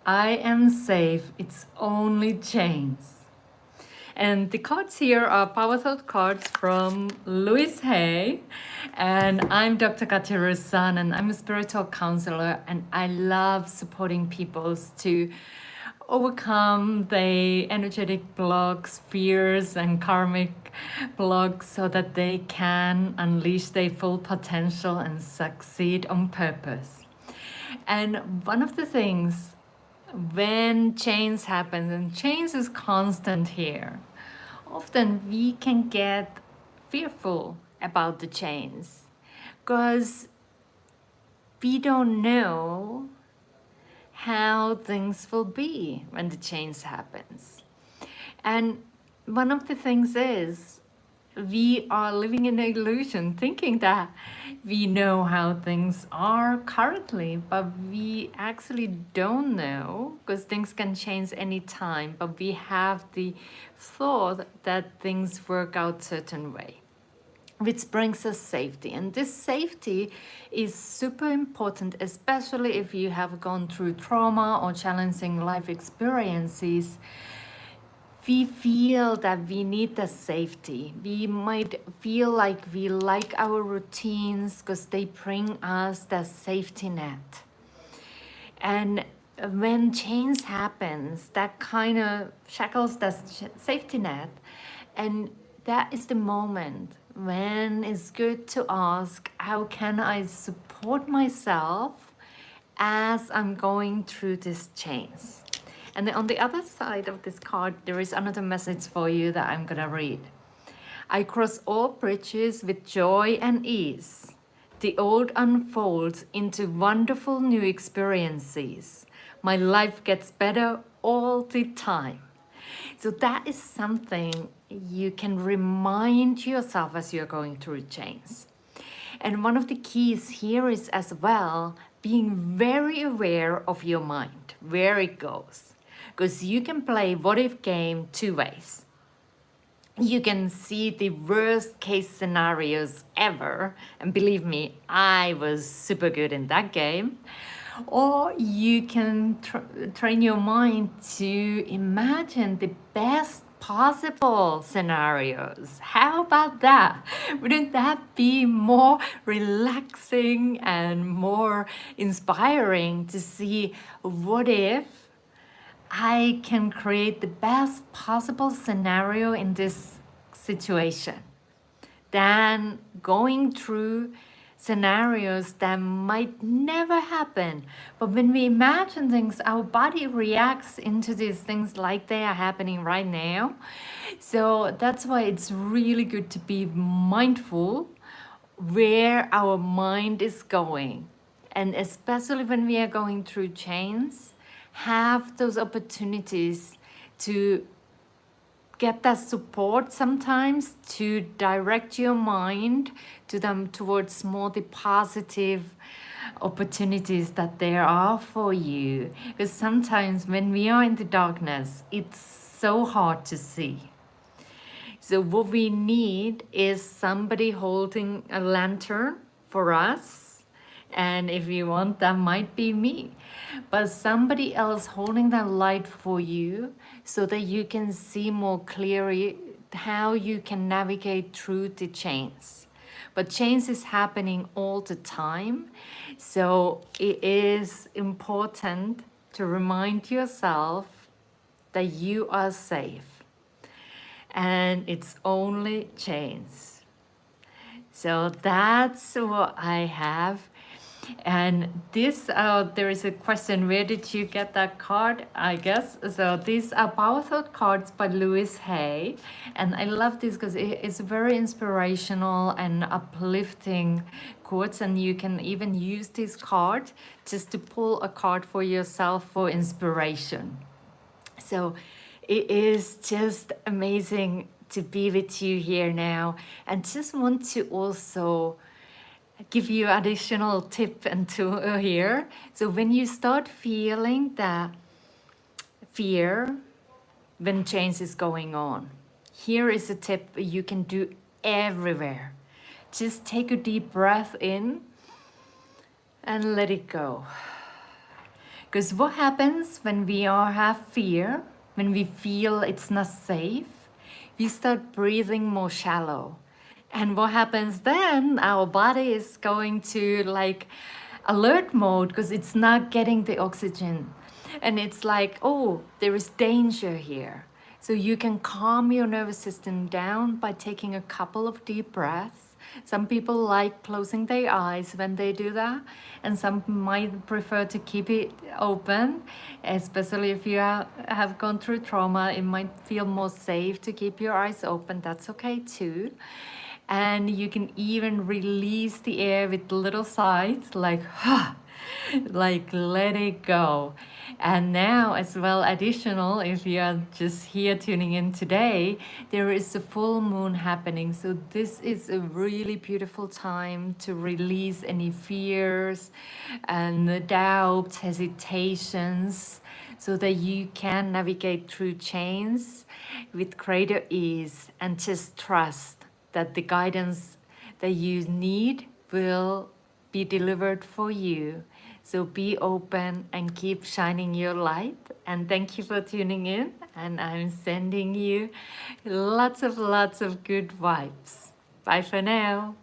I am safe, it's only chains. And the cards here are Power Thought cards from Louise Hay. And I'm Dr. Katja Rusanen, and I'm a spiritual counselor, and I love supporting people to overcome the energetic blocks, fears, and karmic blocks so that they can unleash their full potential and succeed on purpose. And one of the things when change happens, and change is constant here, often we can get fearful about the change because we don't know how things will be when the change happens. And one of the things is we are living in an illusion thinking that we know how things are currently, but we actually don't know because things can change anytime, but we have the thought that things work out certain way, which brings us safety. And this safety is super important, especially if you have gone through trauma or challenging life experiences. We feel that we need the safety. We might feel like we like our routines because they bring us the safety net. And when change happens, that kind of shackles the safety net. And that is the moment when it's good to ask, how can I support myself as I'm going through this change? And then on the other side of this card, there is another message for you that I'm gonna read. I cross all bridges with joy and ease. The old unfolds into wonderful new experiences. My life gets better all the time. So that is something you can remind yourself as you're going through change. And one of the keys here is as well being very aware of your mind, where it goes. Because you can play what if game two ways. You can see the worst case scenarios ever, and believe me, I was super good in that game. Or you can train your mind to imagine the best possible scenarios. How about that? Wouldn't that be more relaxing and more inspiring to see what if I can create the best possible scenario in this situation than going through scenarios that might never happen. But when we imagine things, our body reacts into these things like they are happening right now. So that's why it's really good to be mindful where our mind is going. And especially when we are going through change, have those opportunities to get that support sometimes to direct your mind to them towards more the positive opportunities that there are for you. Because sometimes when we are in the darkness, it's so hard to see. So what we need is somebody holding a lantern for us. And if you want, that might be me. But somebody else holding that light for you so that you can see more clearly how you can navigate through the change. But change is happening all the time. So it is important to remind yourself that you are safe. And it's only change. So that's what I have. And this, there is a question, where did you get that card? I guess. So these are Power Thought cards by Louise Hay. And I love this because it's very inspirational and uplifting quotes. And you can even use this card just to pull a card for yourself for inspiration. So it is just amazing to be with you here now. And just want to also give you additional tip and tool here. So when you start feeling that fear when change is going on, here is a tip you can do everywhere. Just take a deep breath in and let it go. Because what happens when we have fear, when we feel it's not safe, we start breathing more shallow. And what happens then, our body is going to like alert mode because it's not getting the oxygen. And it's like, oh, there is danger here. So you can calm your nervous system down by taking a couple of deep breaths. Some people like closing their eyes when they do that, and some might prefer to keep it open, especially if you have gone through trauma. It might feel more safe to keep your eyes open. That's okay too. And you can even release the air with little sighs like, like let it go. And now as well, additional, if you are just here tuning in today, there is a full moon happening. So this is a really beautiful time to release any fears and the doubts, hesitations, so that you can navigate through chains with greater ease and just trust that the guidance that you need will be delivered for you. So be open and keep shining your light. And thank you for tuning in. And I'm sending you lots of good vibes. Bye for now.